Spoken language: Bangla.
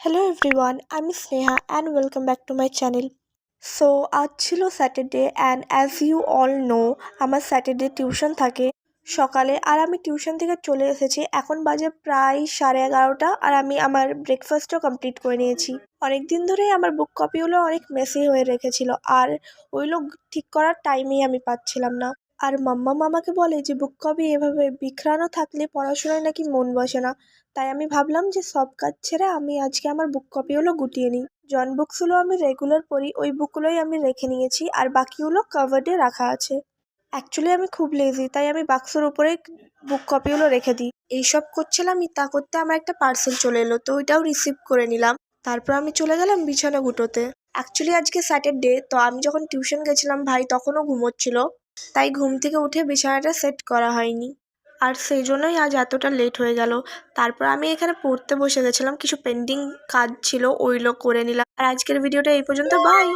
Hello everyone, I'm Sneha and welcome back to my channel. আজ ছিল Saturday and as you all know আমার স্যাটারডে টিউশন থাকে সকালে। আর আমি টিউশন থেকে চলে এসেছি, এখন বাজে প্রায় 11:30 আর আমি আমার ব্রেকফাস্টও কমপ্লিট করে নিয়েছি। অনেক দিন ধরেই আমার বুক কপিগুলো অনেক মেসি হয়ে রেখেছিল আর ওইগুলো ঠিক করার টাইমেই আমি পাচ্ছিলাম না। আর মাম্মা আমাকে বলে যে বুক কপি এভাবে বিখরানো থাকলে পড়াশোনায় নাকি মন বসে না। তাই আমি ভাবলাম যে সব কাজ ছেড়ে আমি আজকে আমার বুক কপিগুলো গুটিয়ে নিই। জন বুকসগুলো আমি রেগুলার পড়ি, ওই বুকগুলোই আমি রেখে নিয়েছি আর বাকিগুলো কাভার্ডে রাখা আছে। অ্যাকচুয়ালি আমি খুব লেজি, তাই আমি বাক্সের উপরে বুক কপিগুলো রেখে দিই। এইসব করছিলামই তা করতে আমার একটা পার্সেল চলে এলো, তো ওইটাও রিসিভ করে নিলাম। তারপর আমি চলে গেলাম বিছানা গুটোতে। অ্যাকচুয়ালি আজকে স্যাটারডে, তো আমি যখন টিউশন গেছিলাম ভাই তখনও ঘুমোচ্ছিল, তাই ঘুম থেকে উঠে বিছানাটা সেট করা হয়নি। আর সেই জন্যই আজ এতটা লেট হয়ে গেল। তারপর আমি এখানে পড়তে বসে গেছিলাম, কিছু পেন্ডিং কাজ ছিল ওইগুলো করে নিলাম। আর আজকের ভিডিওটা এই পর্যন্ত, বাই।